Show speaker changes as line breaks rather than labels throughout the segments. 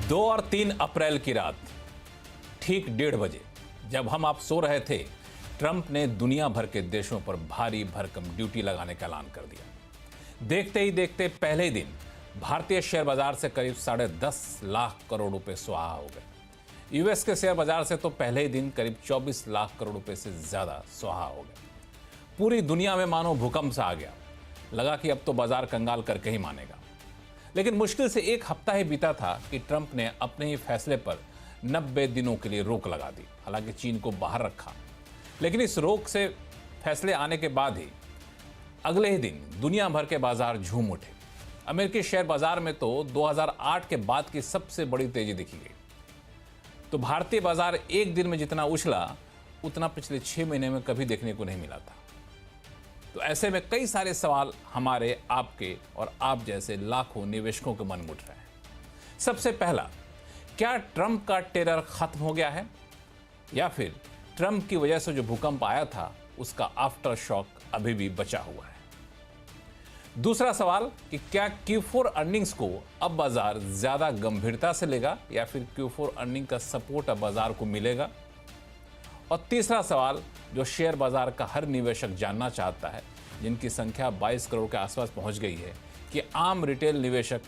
2 और 3 अप्रैल की रात ठीक 1:30 बजे जब हम आप सो रहे थे, ट्रंप ने दुनिया भर के देशों पर भारी भरकम ड्यूटी लगाने का ऐलान कर दिया। देखते ही देखते पहले ही दिन भारतीय शेयर बाजार से करीब 10.5 लाख करोड़ रुपए सुहा हो गए। यूएस के शेयर बाजार से तो पहले ही दिन करीब 24 लाख करोड़ रुपए से ज्यादा सुहा हो गए। पूरी दुनिया में मानो भूकंप सा आ गया। लगा कि अब तो बाजार कंगाल करके ही मानेगा। लेकिन मुश्किल से एक हफ्ता ही बीता था कि ट्रंप ने अपने ही फैसले पर 90 दिनों के लिए रोक लगा दी। हालांकि चीन को बाहर रखा, लेकिन इस रोक से फैसले आने के बाद ही अगले ही दिन दुनिया भर के बाजार झूम उठे। अमेरिकी शेयर बाजार में तो 2008 के बाद की सबसे बड़ी तेजी दिखी गई। तो भारतीय बाजार एक दिन में जितना उछला, उतना पिछले 6 महीने में कभी देखने को नहीं मिला था। तो ऐसे में कई सारे सवाल हमारे, आपके और आप जैसे लाखों निवेशकों के मन में उठ रहे हैं। सबसे पहला, क्या ट्रंप का टेरर खत्म हो गया है, या फिर ट्रंप की वजह से जो भूकंप आया था उसका आफ्टर शॉक अभी भी बचा हुआ है? दूसरा सवाल कि क्या Q4 अर्निंग्स को अब बाजार ज्यादा गंभीरता से लेगा, या फिर Q4 अर्निंग का सपोर्ट अब बाजार को मिलेगा? और तीसरा सवाल जो शेयर बाजार का हर निवेशक जानना चाहता है, जिनकी संख्या 22 करोड़ के आसपास पहुंच गई है, कि आम रिटेल निवेशक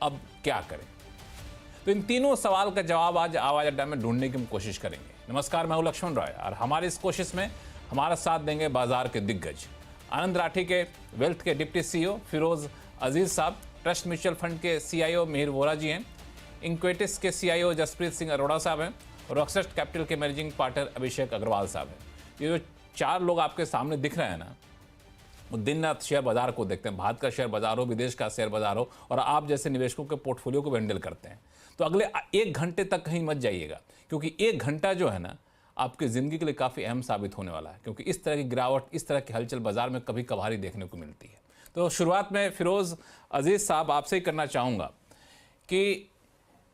अब क्या करें। तो इन तीनों सवाल का जवाब आज आवाज अड्डा में ढूंढने की हम कोशिश करेंगे। नमस्कार, मैं हूं लक्ष्मण रॉय और हमारी इस कोशिश में हमारा साथ देंगे बाजार के दिग्गज। आनंद राठी के वेल्थ के डिप्टी सीईओ फिरोज अजीज साहब, ट्रस्ट म्यूचुअल फंड के सीआईओ मिहिर वोरा जी हैं, इंक्वेटिस के सीआईओ जसप्रीत सिंह अरोड़ा साहब हैं, और रॉकसेस्ट कैपिटल के मैनेजिंग पार्टनर अभिषेक अग्रवाल साहब हैं। ये जो 4 लोग आपके सामने दिख रहे हैं ना, वो दिन रात शेयर बाजार को देखते हैं। भारत का शेयर बाजार हो, विदेश का शेयर बाजार हो, और आप जैसे निवेशकों के पोर्टफोलियो को हैंडल करते हैं। तो अगले 1 घंटे तक कहीं मत जाइएगा, क्योंकि 1 घंटा जो है ना, आपकी ज़िंदगी के लिए काफ़ी अहम साबित होने वाला है। क्योंकि इस तरह की गिरावट, इस तरह की हलचल बाजार में कभी कभार ही देखने को मिलती है। तो शुरुआत में फिरोज अजीज साहब आपसे ही करना चाहूँगा कि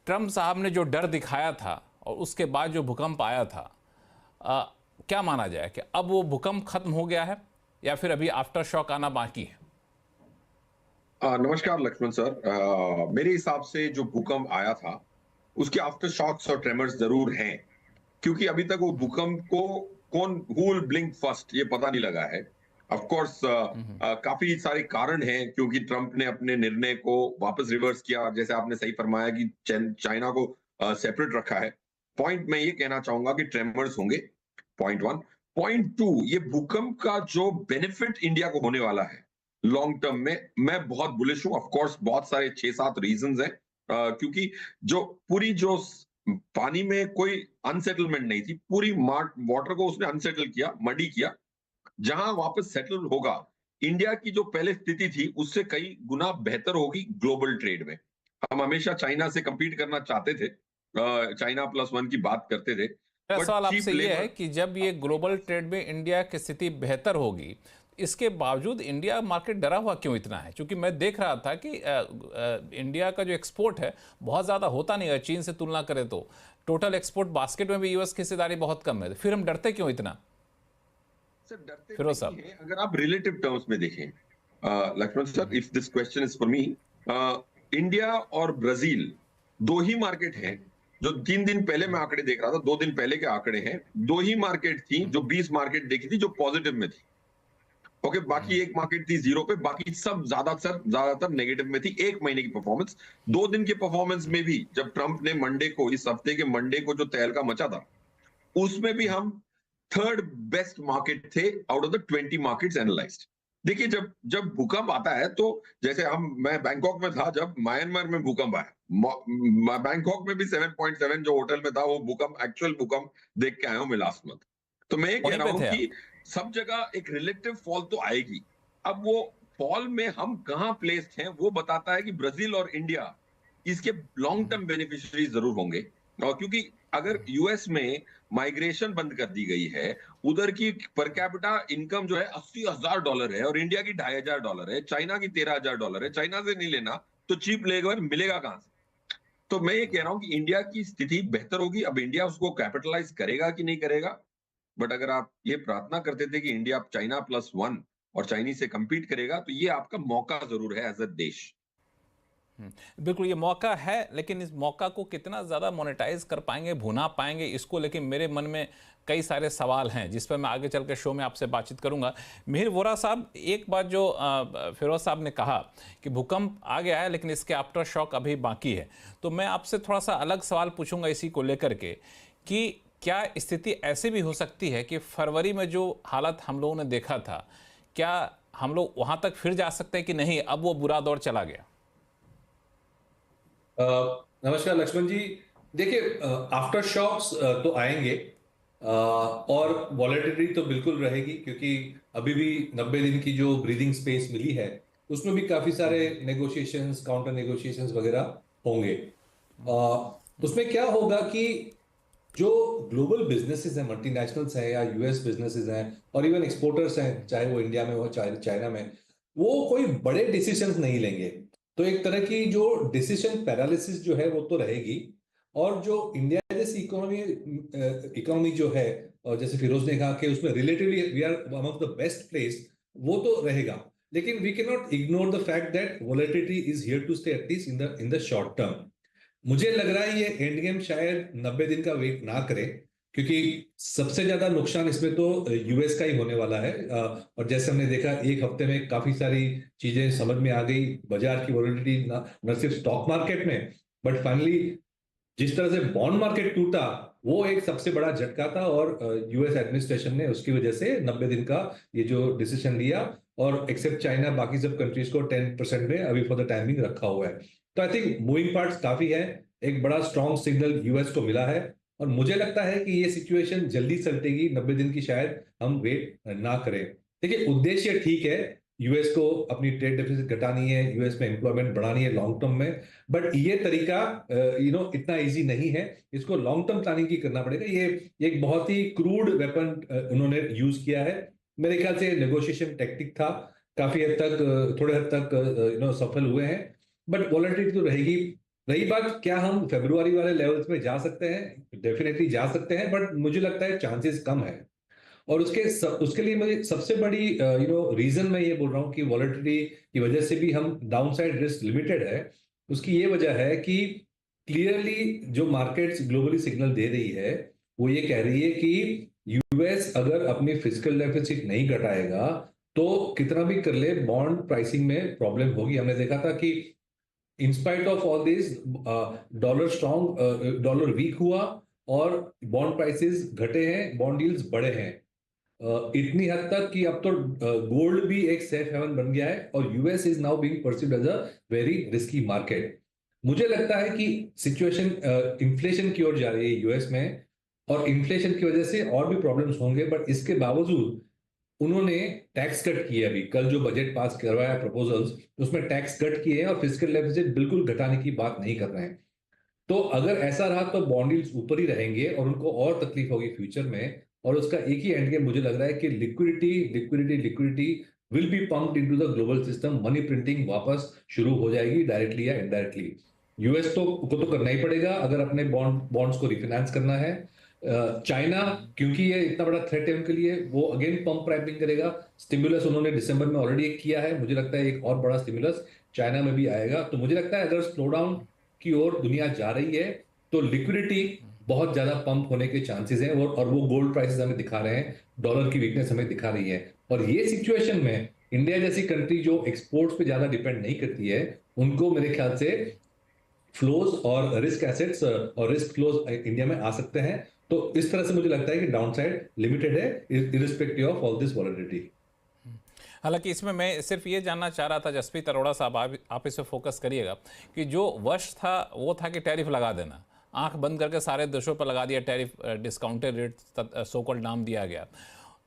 ट्रंप साहब ने जो डर दिखाया था और उसके बाद जो भूकंप आया था, क्या माना जाए कि अब वो भूकंप खत्म हो गया है, या फिर अभी आफ्टर शॉक आना बाकी है?
नमस्कार लक्ष्मण सर। मेरे हिसाब से जो भूकंप आया था उसके आफ्टर शॉक्स और ट्रेमर्स जरूर हैं, क्योंकि अभी तक वो भूकंप को कौन हु विल ब्लिंक फर्स्ट ये पता नहीं लगा है। ऑफ कोर्स काफी सारे कारण हैं, क्योंकि ट्रंप ने अपने निर्णय को वापस रिवर्स किया। जैसे आपने सही फरमाया कि चाइना को सेपरेट रखा है। पॉइंट मैं ये कहना चाहूंगा कि ट्रेमर्स होंगे, पॉइंट 1। पॉइंट 2, ये भूकंप का जो बेनिफिट इंडिया को होने वाला है लॉन्ग टर्म में, मैं बहुत बुलिश हूं। ऑफ कोर्स बहुत सारे 6-7 रीजंस हैं, क्योंकि जो पूरी जो पानी में कोई अनसेटलमेंट नहीं थी, पूरी वाटर को उसने अनसेटल किया, मडी किया। जहां वापस सेटल होगा, इंडिया की जो पहले स्थिति थी उससे कई गुना बेहतर होगी ग्लोबल ट्रेड में। हम हमेशा चाइना से कंपीट करना चाहते थे, चाइना +1 की बात करते थे,
मेरा
बट
सवाल
चीप
आपसे ये है
लेबर।
कि जब ये ग्लोबल ट्रेड में इंडिया की स्थिति बेहतर होगी, इसके बावजूद इंडिया मार्केट डरा हुआ क्यों इतना है? क्योंकि मैं देख रहा था कि इंडिया का जो एक्सपोर्ट है बहुत ज़्यादा होता नहीं है, चीन से तुलना करें तो टोटल एक्सपोर्ट बास्केट में भी यूएस की हिस्सेदारी बहुत कम है। फिर हम डरते क्यों इतना?
सर डरते
फिरोज
नहीं
साहब।
है, अगर आप रिलेटिव टर्म्स में देखें। Laxman sir, if this question is for me, India और ब्राजील 2 ही मार्केट हैं जो 3 दिन पहले मैं आंकड़े देख रहा था, 2 दिन पहले के आंकड़े हैं। 2 ही मार्केट थी जो 20 मार्केट देखी थी जो पॉजिटिव में थी। ओके, बाकी एक मार्केट थी जीरो पे, बाकी सब ज्यादातर नेगेटिव में थी। 1 महीने की परफॉर्मेंस, 2 दिन की परफॉर्मेंस में भी, जब ट्रंप ने मंडे को, इस हफ्ते के मंडे को जो तहलका मचा था, उसमें भी हम 3rd बेस्ट मार्केट थे out of the 20 markets analysed. देखिए, जब जब भूकंप आता है तो, जैसे मैं बैंकॉक में था जब म्यांमार में भूकंप आया। बैंकॉक में भी 7.7 जो होटल में था, वो भूकंप, एक्चुअल भूकंप देख के आया हूं मैं लास्ट मंथ। तो मैं ये कह
वहीं
रहा
पे
हूं
थे आप?
कि सब जगह एक रिलेटिव फॉल तो आएगी। अब वो फॉल में हम कहां प्लेस्ड हैं वो बताता है कि ब्राजील और इंडिया इसके लॉन्ग टर्म बेनिफिशियरी जरूर होंगे। और क्योंकि अगर यूएस में माइग्रेशन बंद कर दी गई है, उधर की पर कैपिटा इनकम जो है $80,000 है, और इंडिया की $2,500 है, चाइना की $13,000 है। चाइना से नहीं लेना तो चीप लेबर मिलेगा कहां से? तो मैं ये कह रहा हूं कि इंडिया की स्थिति बेहतर होगी। अब इंडिया उसको कैपिटलाइज करेगा कि नहीं करेगा, बट अगर आप ये प्रार्थना करते थे कि इंडिया चाइना +1 और चाइनीज से compete करेगा, तो ये आपका मौका जरूर है एज अ देश।
बिल्कुल ये मौका है, लेकिन इस मौका को कितना ज़्यादा मोनेटाइज कर पाएंगे, भुना पाएंगे, इसको लेकिन मेरे मन में कई सारे सवाल हैं जिस पर मैं आगे चल के शो में आपसे बातचीत करूंगा। मिहिर वोरा साहब, एक बात जो फिरोज साहब ने कहा कि भूकंप आ गया है लेकिन इसके आफ्टर शॉक अभी बाकी है, तो मैं आपसे थोड़ा सा अलग सवाल पूछूंगा इसी को लेकर के कि क्या स्थिति ऐसी भी हो सकती है कि फरवरी में जो हालत हम लोगों ने देखा था, क्या हम लोग वहां तक फिर जा सकते हैं कि नहीं, अब वो बुरा दौर चला गया?
नमस्कार लक्ष्मण जी। देखिए, आफ्टर शॉक्स तो आएंगे, और वॉलेटिलिटी तो बिल्कुल रहेगी, क्योंकि अभी भी 90 दिन की जो ब्रीदिंग स्पेस मिली है उसमें भी काफी सारे नेगोशिएशंस, काउंटर नेगोशिएशंस वगैरह होंगे। उसमें क्या होगा कि जो ग्लोबल बिजनेसेस हैं, मल्टीनेशनल्स हैं या यूएस बिजनेसेस हैं और इवन एक्सपोर्टर्स हैं, चाहे वो इंडिया में हो चाहे चाइना में, वो कोई बड़े डिसीजंस नहीं लेंगे। तो एक तरह की जो डिसीजन पैरालिसिस जो है वो तो रहेगी। और जो इंडिया जैसी इकोनॉमी जो है, और जैसे फिरोज ने कहा कि उसमें relatively we are one of the best place, वो तो रहेगा। लेकिन we can not ignore the fact that volatility is here to stay, at least in the short term. मुझे लग रहा है ये एंड गेम शायद 90 दिन का वेट ना करे, क्योंकि सबसे ज्यादा नुकसान इसमें तो यूएस का ही होने वाला है। और जैसे हमने देखा, एक हफ्ते में काफी सारी चीजें समझ में आ गई, बाजार की वॉलेटिलिटी न सिर्फ स्टॉक मार्केट में, बट फाइनली जिस तरह से बॉन्ड मार्केट टूटा, वो एक सबसे बड़ा झटका था। और यूएस एडमिनिस्ट्रेशन ने उसकी वजह से 90 दिन का ये जो डिसीजन लिया, और एक्सेप्ट चाइना बाकी सब कंट्रीज को 10% में अभी फॉर द टाइमिंग रखा हुआ है। तो आई थिंक मूविंग पार्ट्स काफी है। एक बड़ा स्ट्रॉन्ग सिग्नल यूएस को मिला है, और मुझे लगता है कि ये सिचुएशन जल्दी सलटेगी। 90 दिन की शायद हम वेट ना करें। देखिए, उद्देश्य ठीक है, यूएस को अपनी ट्रेड डेफिसिट घटानी है, यूएस में एम्प्लॉयमेंट बढ़ानी है लॉन्ग टर्म में, बट ये तरीका इतना इजी नहीं है। इसको लॉन्ग टर्म प्लानिंग की करना पड़ेगा। ये एक बहुत ही क्रूड वेपन उन्होंने यूज किया है। मेरे ख्याल से नेगोशिएशन टेक्टिक था, काफी हद तक, थोड़े हद तक सफल हुए हैं, बट वॉलेटिलिटी तो रहेगी। रही बात, क्या हम फरवरी वाले लेवल्स में जा सकते हैं? डेफिनेटली जा सकते हैं, बट मुझे लगता है चांसेस कम है। और उसके लिए मुझे सबसे बड़ी रीजन मैं ये बोल रहा हूँ कि वॉलेटिलिटी की वजह से भी हम डाउनसाइड रिस्क लिमिटेड है। उसकी ये वजह है कि क्लियरली जो मार्केट्स ग्लोबली सिग्नल दे रही है, वो ये कह रही है कि यूएस अगर अपनी फिजिकल डेफिसिट नहीं घटाएगा तो कितना भी कर ले, बॉन्ड प्राइसिंग में प्रॉब्लम होगी। हमने देखा था कि in spite of all this, dollar weak हुआ और बॉन्ड प्राइसेस घटे हैं, बॉन्ड डील्स बढ़े हैं। इतनी हद तक कि अब तो गोल्ड भी एक सेफ हेवन बन गया है, और US is now being perceived as a very risky market. मुझे लगता है कि सिचुएशन इन्फ्लेशन की ओर जा रही है यूएस में, और इन्फ्लेशन की वजह से और भी प्रॉब्लम्स होंगे, बट इसके बावजूद उन्होंने टैक्स कट किए। अभी कल जो बजट पास करवाया प्रपोजल्स, उसमें टैक्स कट किए हैं और फिजिकल डेफिसिट बिल्कुल घटाने की बात नहीं कर रहे हैं। तो अगर ऐसा रहा तो बॉन्ड यील्ड्स ऊपर ही रहेंगे और उनको और तकलीफ होगी फ्यूचर में। और उसका एक ही एंड गेम मुझे लग रहा है कि liquidity liquidity liquidity will be pumped into the global system. Money printing वापस शुरू हो जाएगी, डायरेक्टली या इनडायरेक्टली। यूएस को तो करना ही पड़ेगा अगर अपने बॉन्ड्स को रिफाइनेंस करना है। चाइना, क्योंकि ये इतना बड़ा थ्रेट है उनके लिए, वो अगेन पंप प्राइसिंग करेगा। स्टिमुलस उन्होंने दिसंबर में ऑलरेडी एक किया है, मुझे लगता है एक और बड़ा स्टिमुलस चाइना में भी आएगा। तो मुझे लगता है अगर स्लो डाउन की ओर दुनिया जा रही है तो लिक्विडिटी बहुत ज्यादा पंप होने के चांसेस हैं। और वो गोल्ड प्राइसेस हमें दिखा रहे हैं, डॉलर की वीकनेस हमें दिखा रही है। और ये सिचुएशन में इंडिया जैसी कंट्री जो एक्सपोर्ट्स पे ज्यादा डिपेंड नहीं करती है, उनको मेरे ख्याल से फ्लोज और रिस्क एसेट्स और रिस्क फ्लोज इंडिया में आ सकते हैं। तो इस तरह से मुझे लगता है कि डाउनसाइड लिमिटेड है, irrespective of all this volatility.
हालांकि इसमें मैं सिर्फ ये जानना चाह रहा था, जसप्रीत अरोड़ा साहब, आप इस पर फोकस करिएगा कि जो वश था वो था कि टैरिफ लगा देना, आंख बंद करके सारे देशों पर लगा दिया tariff, discounted rate so called नाम दिया गया।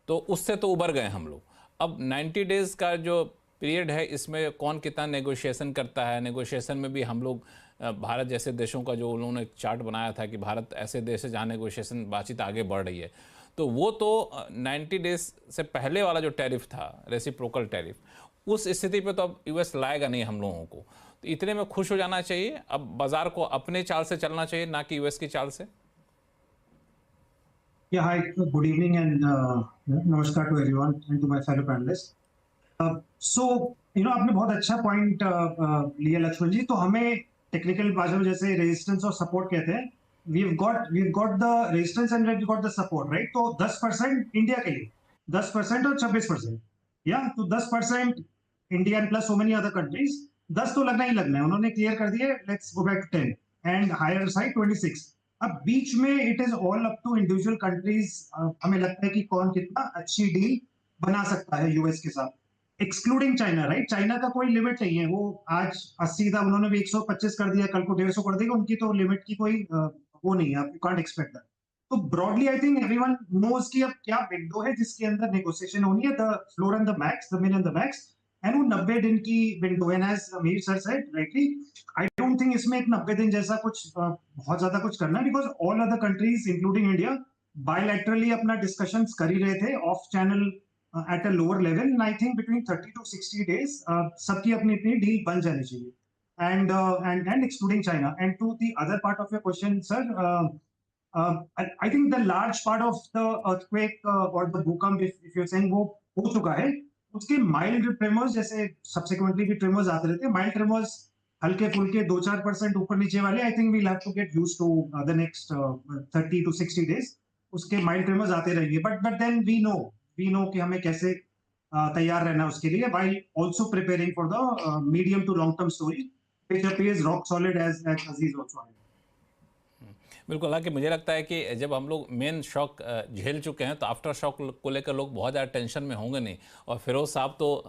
तो उससे तो उबर गए हम लोग। अब 90 डेज का जो पीरियड है, इसमें कौन कितना नेगोशिएशन करता है, नेगोशिएशन में भी हम लोग भारत जैसे देशों का जो उन्होंने चार्ट बनाया था कि भारत ऐसे देश है जहाँ नेगोशिएशन बातचीत आगे बढ़ रही है, तो वो तो 90 डेज से पहले वाला जो टैरिफ था, रेसिप्रोकल टैरिफ, उस स्थिति पे तो अब यूएस लाएगा नहीं हम लोगों को। तो इतने में खुश हो जाना चाहिए, अब बाजार को अपने चाल से चलना चाहिए, ना कि यूएस की चाल से।
Yeah, hi, good evening and namaskar to everyone and to my fellow panelists. So आपने बहुत अच्छा पॉइंट लिया लक्ष्मण जी। तो हमें टेक्निकल भाषा में जैसे रेजिस्टेंस और सपोर्ट कहते हैं, we have got the resistance and we got the support, right? तो 10% इंडिया के लिए, 10% और 26%, या तो 10% India plus so many other countries, 10 तो लगना ही लगना है, उन्होंने क्लियर कर दिए। Let's go back to 10 and higher side 26। अब बीच में it is all up to individual countries. हमें लगता है कि कौन कितना अच्छी डील बना सकता है यूएस के साथ, एक्सक्लूडिंग चाइना, राइट? चाइना का कोई लिमिट नहीं है, वो आज 80 था, उन्होंने भी 125 कर दिया, कल को 150 कर देगा, उनकी तो लिमिट की कोई वो नहीं है, आप यू कांट एक्सपेक्ट दैट। तो broadly I think everyone knows कि अब क्या विंडो है जिसके अंदर नेगोशिएशन होनी है, the floor and the max, the मिन एंड द मैक्स, एंड वो 90 दिन की विंडो। एंड एज अमीर sir said rightly, I don't think इसमें एक 90 दिन जैसा कुछ बहुत ज्यादा कुछ करना है, because all other countries including India bilaterally अपना डिस्कशंस कर ही रहे थे of channel at a lower level, and I think between 30 to 60 days सबकी अपनी अपनी डील बन जानी चाहिए, and excluding China. And to the other part of your question, sir, I think the large part of the earthquake or the भूकंप, if you're saying, वो हो चुका है। उसके माइल्ड ट्रेमर्स, जैसे सब्सिक्वेंटली भी ट्रेमर्स आते रहते हैं, माइल्ड ट्रेमर्स हल्के फुल्के 2-4% ऊपर नीचे वाले, I think we'll have to get used to the next 30 to 60 days। उसके माइल्ड ट्रेमर्स आते रहेंगे, बट देन वी नो कि हमें कैसे तैयार रहना उसके लिए, while also preparing for the medium to long term story which appears rock solid as Aziz also had।
बिल्कुल, हालांकि मुझे लगता है कि जब हम लोग मेन शॉक झेल चुके हैं तो आफ्टर शॉक को लेकर लोग बहुत ज़्यादा टेंशन में होंगे नहीं। और फिरोज साहब तो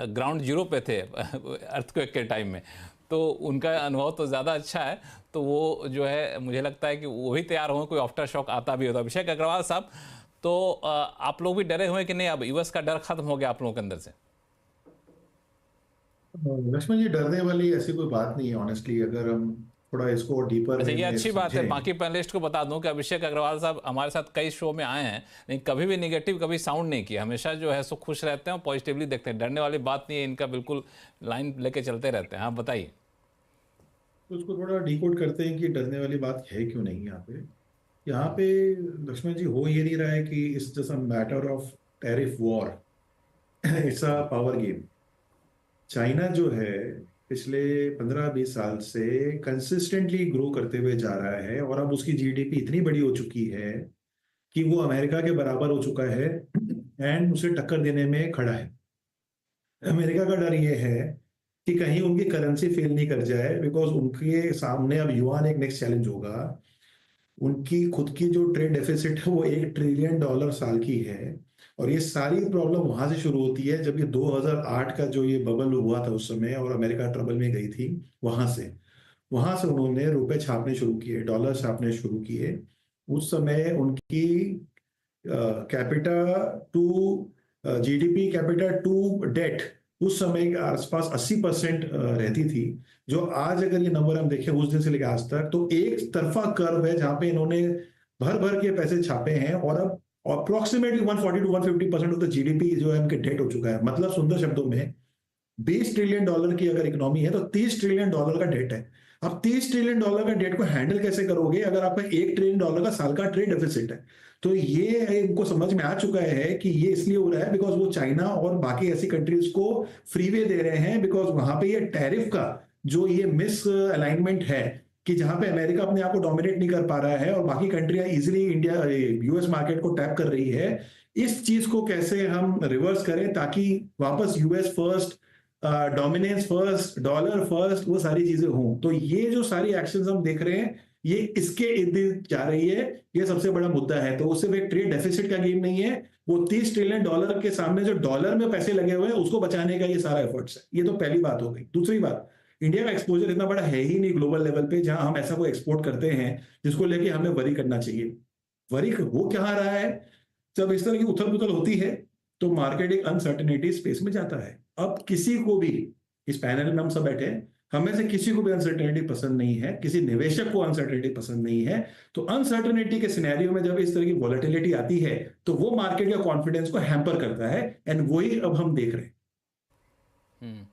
ग्राउंड जीरो पे थे अर्थक्वेक के टाइम में, तो उनका अनुभव तो ज़्यादा अच्छा है, तो वो जो है मुझे लगता है कि वो भी तैयार होंगे कोई आफ्टर शॉक आता भी होता। अभिषेक अग्रवाल साहब, तो आप लोग भी डरे हुए कि नहीं, अब यूएस का डर खत्म हो गया आप लोगों के अंदर से?
लक्ष्मण जी, डरने वाली ऐसी कोई बात नहीं है ऑनेस्टली, अगर हम थोड़ा इसको डीपर
अच्छा, ये
में
अच्छी बात है।
समझें।
बाकी पैनलिस्ट को बता दूं कि अभिषेक अग्रवाल साहब हमारे साथ कई शो में आए हैं, लेकिन कभी भी निगेटिव कभी साउंड नहीं किया, हमेशा जो है सो खुश रहते हैं और पॉजिटिवली देखते हैं। डरने वाली बात नहीं है इनका, बिल्कुल लाइन लेके चलते रहते हैं। हाँ बताइए।
तो उसको थोड़ा डिकोड करते हैं कि डरने वाली बात है क्यों नहीं। यहाँ पे लक्ष्मण जी, हो ये नहीं रहा है कि it's just a matter of tariff war, it's a power game. China जो है पिछले 15-20 साल से कंसिस्टेंटली ग्रो करते हुए जा रहा है, और अब उसकी जीडीपी इतनी बड़ी हो चुकी है कि वो अमेरिका के बराबर हो चुका है एंड उसे टक्कर देने में खड़ा है। अमेरिका का डर ये है कि कहीं उनकी करेंसी फेल नहीं कर जाए, बिकॉज उनके सामने अब युआन एक नेक्स्ट चैलेंज होगा। उनकी खुद की जो ट्रेड डेफिसिट है वो $1 ट्रिलियन साल की है, और ये सारी प्रॉब्लम वहां से शुरू होती है जब ये 2008 का जो ये बबल हुआ था उस समय, और अमेरिका ट्रबल में गई थी। वहां से उन्होंने रुपए छापने शुरू किए, डॉलर छापने शुरू किए। उस समय उनकी capita to GDP, capita to debt उस समय के आसपास 80% रहती थी, जो आज अगर ये नंबर हम देखें उस दिन से लेकर आज तक, तो एक तरफा कर्व है जहां पे इन्होंने भर भर के पैसे छापे हैं, और अब approximately 140 to 150% of the GDP जो है उनके डेट हो चुका है। मतलब सुंदर शब्दों में, $20 ट्रिलियन की अगर इकोनॉमी है तो $30 ट्रिलियन का डेट है। अब $30 ट्रिलियन का डेट को हैंडल कैसे करोगे अगर आपका $1 ट्रिलियन का साल का ट्रेड डेफिसिट है? तो ये इनको समझ में आ चुका है कि ये इसलिए हो रहा है बिकॉज वो चाइना और बाकी ऐसी कंट्रीज को फ्रीवे दे रहे हैं, बिकॉज वहां पे ये टैरिफ का जो ये मिस अलाइनमेंट है कि जहां पे अमेरिका अपने आप को डोमिनेट नहीं कर पा रहा है और बाकी कंट्रियां इजिली इंडिया यूएस मार्केट को टैप कर रही है, इस चीज को कैसे हम रिवर्स करें ताकि वापस US first, dominance first, dollar first, वो सारी चीजें हों। तो ये जो सारी एक्शंस हम देख रहे हैं ये इसके इर्द गिर्द जा रही है, ये सबसे बड़ा मुद्दा है। तो उससे एक ट्रेड डेफिसिट का गेम नहीं है, वो $30 ट्रिलियन के सामने जो डॉलर में पैसे लगे हुए हैं उसको बचाने का ये सारा एफर्ट्स है। ये तो पहली बात हो गई। दूसरी बात, इंडिया का एक्सपोजर इतना बड़ा है ही नहीं ग्लोबल लेवल पे जहां हम ऐसा कोई एक्सपोर्ट करते हैं जिसको लेके हमें वरी करना चाहिए। वरी हो क्या रहा है, जब इस तरह की उथल पुथल होती है तो मार्केट एक अनसर्टेनिटी स्पेस में जाता है। अब किसी को भी, इस पैनल में हम सब बैठे हैं, हमें से किसी को भी अनसर्टेनिटी पसंद नहीं है, किसी निवेशक को अनसर्टेनिटी पसंद नहीं है। तो अनसर्टेनिटी के सिनेरियो में जब इस तरह की वॉलेटिलिटी आती है तो वो मार्केट का कॉन्फिडेंस को हैम्पर करता है, एंड वही अब हम देख रहे हैं।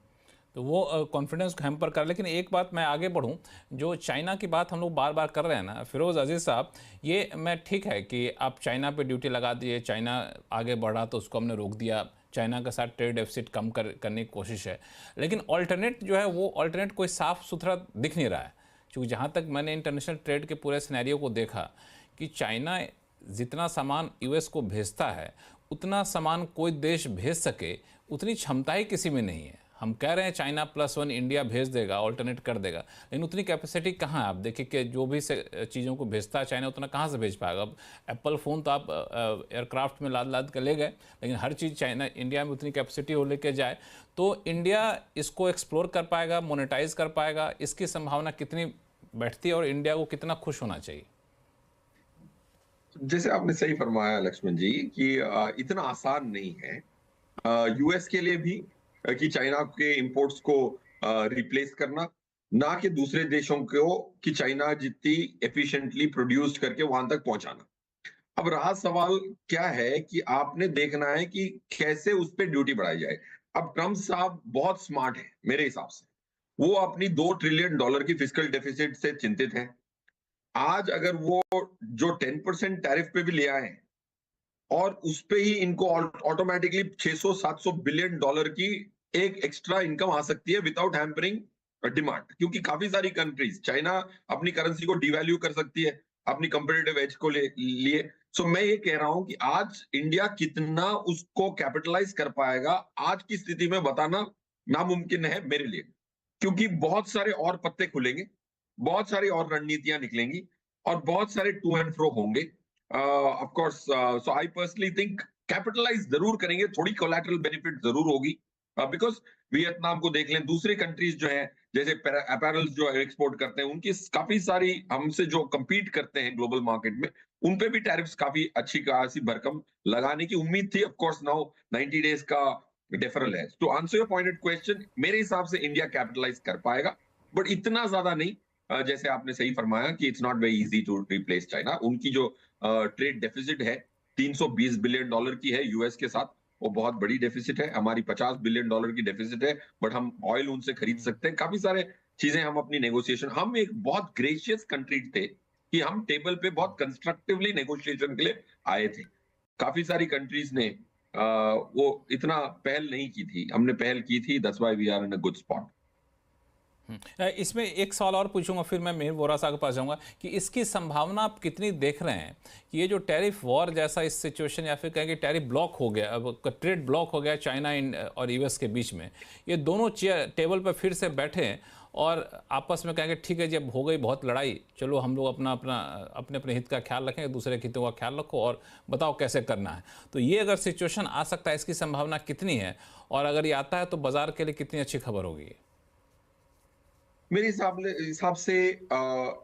तो वो कॉन्फिडेंस को हैम्पर कर। लेकिन एक बात मैं आगे बढ़ूं, जो चाइना की बात हम लोग बार बार कर रहे हैं ना फिरोज अजीज साहब, ये मैं ठीक है कि आप चाइना पे ड्यूटी लगा दिए, चाइना आगे बढ़ा तो उसको हमने रोक दिया, चाइना के साथ ट्रेड डेफिसिट कम करने की कोशिश है, लेकिन ऑल्टरनेट जो है वो ऑल्टरनेट कोई साफ सुथरा दिख नहीं रहा है। क्योंकि जहाँ तक मैंने इंटरनेशनल ट्रेड के पूरे सिनेरियो को देखा कि चाइना जितना सामान यूएस को भेजता है उतना सामान कोई देश भेज सके उतनी क्षमता ही किसी में नहीं है। हम कह रहे हैं चाइना +1 इंडिया भेज देगा, ऑल्टरनेट कर देगा, लेकिन उतनी कैपेसिटी कहाँ है? आप देखिए कि जो भी चीज़ों को भेजता है चाइना उतना कहाँ से भेज पाएगा? अब एप्पल फ़ोन तो आप एयरक्राफ्ट में लाद लाद कर ले गए, लेकिन हर चीज़ चाइना इंडिया में उतनी कैपेसिटी हो लेके जाए तो इंडिया इसको एक्सप्लोर कर पाएगा, मोनेटाइज कर पाएगा? इसकी संभावना कितनी बैठती है और इंडिया को कितना खुश होना चाहिए?
जैसे आपने सही फरमाया लक्ष्मण जी कि इतना आसान नहीं है यूएस के लिए भी कि चाइना के इंपोर्ट्स को रिप्लेस करना, ना कि दूसरे देशों को कि चाइना जितनी एफिशिएंटली प्रोड्यूस करके वहां तक पहुंचाना। अब रहा सवाल क्या है कि आपने देखना है कि कैसे उस पर ड्यूटी बढ़ाई जाए। अब ट्रम्प साहब बहुत स्मार्ट है मेरे हिसाब से, वो अपनी $2 ट्रिलियन की फिस्कल डेफिसिट से चिंतित है। आज अगर वो जो 10% टैरिफ पे भी ले आए और उस पे ही इनको ऑटोमेटिकली $600-700 बिलियन की एक एक्स्ट्रा इनकम आ सकती है विदाउट हैम्परिंग डिमांड, क्योंकि काफी सारी कंट्रीज, चाइना अपनी करेंसी को डिवैल्यू कर सकती है अपनी कंपेटिटिव एज को लिए। सो मैं ये कह रहा हूं कि आज इंडिया कितना उसको कैपिटलाइज कर पाएगा आज की स्थिति में बताना नामुमकिन है मेरे लिए, क्योंकि बहुत सारे और पत्ते खुलेंगे, बहुत सारी और रणनीतियां निकलेंगी और बहुत सारे टू एंड फ्रो होंगे। Of course so I personally think capitalize जरूर करेंगे, थोड़ी कोलैटरल बेनिफिट जरूर होगी, बिकॉज वियतनाम को देख लें, दूसरे कंट्रीज जो है जैसे अपैरल्स जो एक्सपोर्ट करते हैं उनकी काफी सारी हमसे जो compete करते हैं ग्लोबल मार्केट में, उन पे भी टैरिफ्स काफी अच्छी खासी भरकम लगाने की उम्मीद थी। ऑफ कोर्स नाउ 90 डेज का डेफरल है। To answer your pointed question, मेरे हिसाब से इंडिया कैपिटलाइज कर पाएगा, बट इतना ज्यादा नहीं। जैसे आपने सही फरमाया कि it's not very easy to replace China. उनकी जो ट्रेड डेफिसिट है $320 बिलियन की है यूएस के साथ, वो बहुत बड़ी डेफिसिट है। हमारी $50 बिलियन की डेफिसिट है, बट हम ऑयल उनसे खरीद सकते हैं, काफी सारे चीजें हम अपनी नेगोशिएशन, हम एक बहुत ग्रेशियस कंट्री थे कि हम टेबल पे बहुत कंस्ट्रक्टिवली नेगोशिएशन के लिए आए थे। काफी सारी कंट्रीज ने वो इतना पहल नहीं की थी, हमने पहल की थी। That's why we are in a good spot.
इसमें एक सवाल और पूछूंगा, फिर मैं मेहर वोरा साहब के पास जाऊंगा कि इसकी संभावना आप कितनी देख रहे हैं कि ये जो टैरिफ वॉर जैसा इस सिचुएशन, या फिर कहें कि टैरिफ ब्लॉक हो गया, अब ट्रेड ब्लॉक हो गया चाइना और यूएस के बीच में, ये दोनों चेयर टेबल पर फिर से बैठे और आपस में कहेंगे ठीक है जब हो गई बहुत लड़ाई, चलो हम लोग अपने हित का ख्याल रखेंगे, दूसरे के हितों का ख्याल रखो और बताओ कैसे करना है। तो ये अगर सिचुएशन आ सकता है, इसकी संभावना कितनी है, और अगर ये आता है तो बाजार के लिए कितनी अच्छी खबर होगी?
मेरे हिसाब से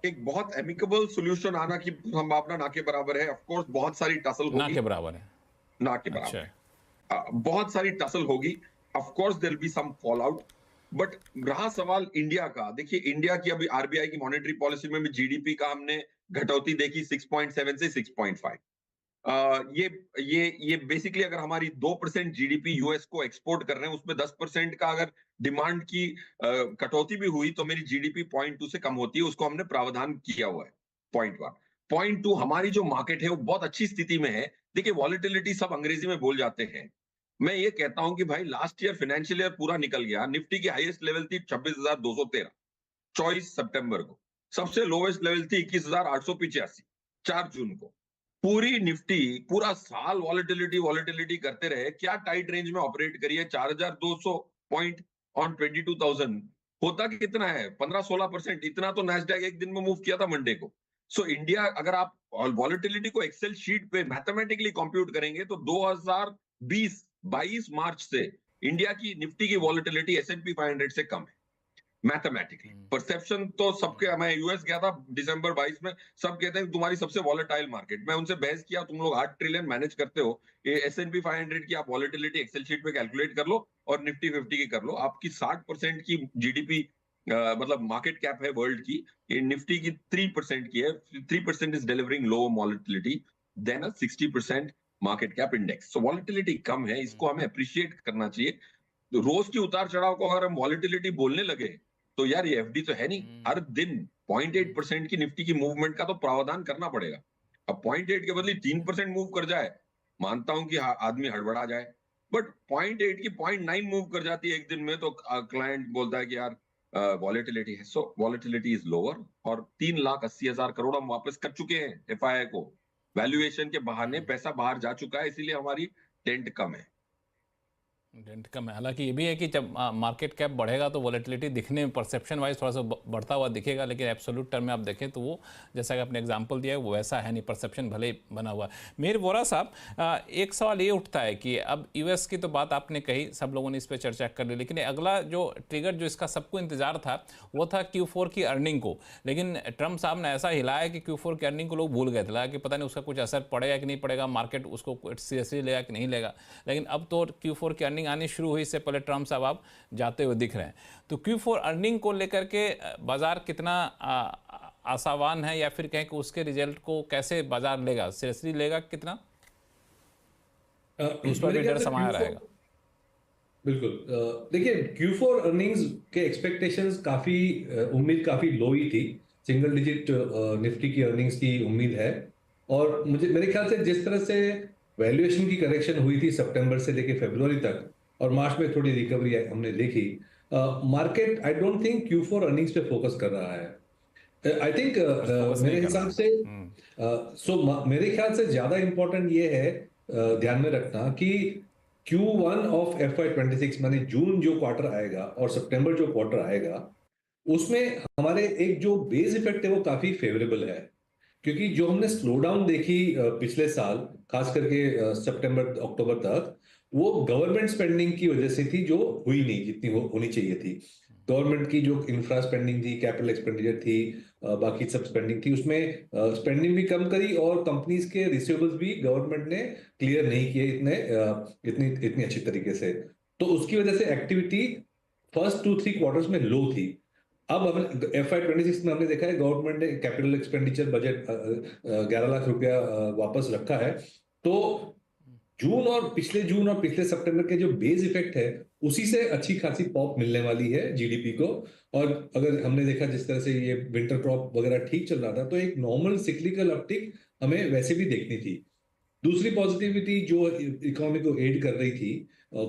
एक बहुत एमिकेबल सॉल्यूशन आना की संभावना ना के बराबर है। ऑफ कोर्स बहुत सारी टसल होगी,
ना के बराबर है,
ना के बराबर है। बहुत सारी टसल होगी, of course there will be some fall out, but रहा सवाल इंडिया का। देखिए इंडिया की अभी आरबीआई की मॉनेटरी पॉलिसी में भी जीडीपी का हमने घटौती देखी 6.7 से 6.5। ये बेसिकली अगर हमारी 2% जीडीपी यूएस को एक्सपोर्ट कर रहे हैं, उसमें 10% का अगर डिमांड की कटौती भी हुई तो मेरी जीडीपी 0.2 से कम होती है, उसको हमने प्रावधान किया हुआ है। पॉइंट 1। पॉइंट 2, हमारी जो मार्केट है वो बहुत अच्छी स्थिति में है। देखिए वॉलेटिलिटी सब अंग्रेजी में बोल जाते हैं, मैं ये कहता हूं कि भाई लास्ट ईयर फाइनेंशियल ईयर पूरा निकल गया, निफ्टी की हाईएस्ट लेवल थी 26,213 24 सितंबर को, सबसे लोवेस्ट लेवल थी 21,885 4 जून को। पूरी निफ्टी पूरा साल वॉलेटिलिटी करते रहे, क्या टाइट रेंज में ऑपरेट करिए, 4,200 पॉइंट ऑन 22,000, होता कि कितना है 15-16%। इतना तो नैस्डैक एक दिन में मूव किया था मंडे को। सो इंडिया अगर आप वॉलेटिलिटी को एक्सेल शीट पे मैथमेटिकली कंप्यूट करेंगे तो 2022 मार्च से इंडिया की निफ्टी की वॉलेटिलिटी S&P 500 से कम है मैथमेटिकली। परसेप्शन तो सबके, मैं यूएस गया था दिसंबर 22 में, सब कहते हैं तुम्हारी सबसे वॉलेटाइल मार्केट। मैं उनसे बहस किया, तुम लोग 8 ट्रिलियन मैनेज करते हो, ये S&P 500 की आप वॉलेटिलिटी एक्सेल शीट पे कैलकुलेट कर लो और निफ्टी 50 की कर लो, आपकी 60% की जीडीपी मतलब मार्केट कैप है वर्ल्ड की, ये निफ्टी की 3% की है। 3% is delivering low volatility than a 60% market cap index. So volatility कम है, इसको हमें अप्रिशिएट करना चाहिए। रोज की उतार चढ़ाव को अगर हम वॉलेटिलिटी बोलने लगे तो यार ये एफडी तो है नहीं, हर दिन 0.8% की निफ्टी की मूवमेंट का तो प्रावधान करना पड़ेगा। अब 0.8 के बदले 3% मूव कर जाए, मानता हूं कि आदमी हड़बड़ा जाए, बट 0.8 की 0.9 मूव कर जाती है एक दिन में, तो क्लाइंट बोलता है कि यार वॉलेटिलिटी है। सो वॉलेटिलिटी इज लोअर, और 3,80,000 करोड़ हम वापस कर चुके हैं एफआईआई को। वैल्यूएशन के बहाने पैसा बाहर जा चुका है, इसीलिए हमारी टेंट कम है।
रेंट कम है। हालांकि ये भी है कि जब मार्केट कैप बढ़ेगा तो वॉलेटिलिटी दिखने में परसेप्शन वाइज थोड़ा सा बढ़ता हुआ दिखेगा, लेकिन एब्सोल्यूट टर्म में आप देखें तो वो जैसा कि आपने एग्जांपल दिया है वो वैसा है नहीं, परसेप्शन भले ही बना हुआ है। मीर वोरा साहब, एक सवाल ये उठता है कि अब यूएस की तो बात आपने कही, सब लोगों ने इस पर चर्चा कर ली, लेकिन अगला जो ट्रिगर जो इसका सबको इंतजार था वो था Q4 की अर्निंग को। लेकिन ट्रंप साहब ने ऐसा हिलाया कि Q4 की अर्निंग को लोग भूल गए थे, लगा कि पता नहीं उसका कुछ असर पड़ेगा कि नहीं पड़ेगा, मार्केट उसको सीरियसली लेगा कि नहीं लेगा। लेकिन अब तो Q4 की अर्निंग आनी शुरू हुई, इससे पहले ट्रंप साहब आप जाते हुए दिख रहे हैं। तो Q4 अर्निंग को लेकर के बाजार कितना आशावान है, या फिर कहें कि उसके रिजल्ट को कैसे बाजार लेगा, सीरियसली लेगा कितना, उस पर भी डर समाया रहेगा?
बिल्कुल। देखिए, Q4 अर्निंग्स के एक्सपेक्टेशंस काफी उम्मीद काफी लो ही थी। सिंगल डिजिट निफ्टी की अर्निंग्स की उम्मीद है, और मेरे ख्याल से जिस तरह से वैल्यूएशन की करेक्शन हुई थी सितंबर से लेके फरवरी तक, और मार्च में थोड़ी रिकवरी हमने देखी, market I don't think Q4 earnings पे फोकस कर रहा है। आई थिंक मेरे हिसाब से मेरे ख्याल से ज्यादा इंपॉर्टेंट ये है ध्यान में रखना कि Q1 ऑफ FY26 माने जून जो क्वार्टर आएगा और सितंबर जो क्वार्टर आएगा, उसमें हमारे एक जो बेस इफेक्ट है वो काफी फेवरेबल है। क्योंकि जो हमने स्लो डाउन देखी पिछले साल, खास करके सितंबर अक्टूबर तक, वो गवर्नमेंट स्पेंडिंग की वजह से थी, जो हुई नहीं जितनी वो होनी चाहिए थी। गवर्नमेंट की जो इंफ्रा स्पेंडिंग थी, कैपिटल एक्सपेंडिचर थी, बाकी सब स्पेंडिंग थी, उसमें स्पेंडिंग भी कम करी, और कंपनीज के रिसीवेबल्स भी गवर्नमेंट ने क्लियर नहीं किए इतनी अच्छी तरीके से। तो उसकी वजह से एक्टिविटी फर्स्ट 2-3 क्वार्टर्स में लो थी। अब FY26 में हमने देखा है गवर्नमेंट ने कैपिटल एक्सपेंडिचर बजट 11 लाख रुपया वापस रखा है। तो जून और पिछले सितंबर के जो बेस इफेक्ट है, उसी से अच्छी खासी पॉप मिलने वाली है जीडीपी को। और अगर हमने देखा जिस तरह से ये विंटर क्रॉप वगैरह ठीक चल रहा था, तो एक नॉर्मल सिक्लिकल अपटिक हमें वैसे भी देखनी थी। दूसरी पॉजिटिविटी जो इकोनॉमी को एड कर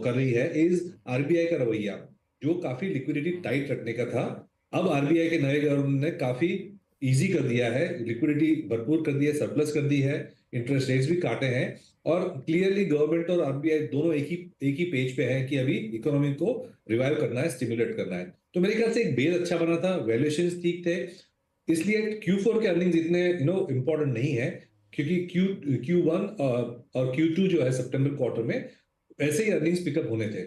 रही है इज आरबीआई का रवैया, जो काफी लिक्विडिटी टाइट रखने का था। अब आरबीआई के नए गवर्नर ने काफी इजी कर दिया है, लिक्विडिटी भरपूर कर दी है, सरप्लस कर दी है, इंटरेस्ट रेट्स भी काटे हैं, और क्लियरली गवर्नमेंट और आरबीआई दोनों एक ही पेज पे हैं कि अभी इकोनॉमी को रिवाइव करना है, स्टिमुलेट करना है। तो मेरे ख्याल से एक बेस अच्छा बना था, वैल्यूएशंस ठीक थे, इसलिए Q4 के अर्निंग्स इतने इंपॉर्टेंट नहीं है, क्योंकि Q1 और Q2 जो है सितंबर क्वार्टर में वैसे ही अर्निंग्स पिकअप होने थे।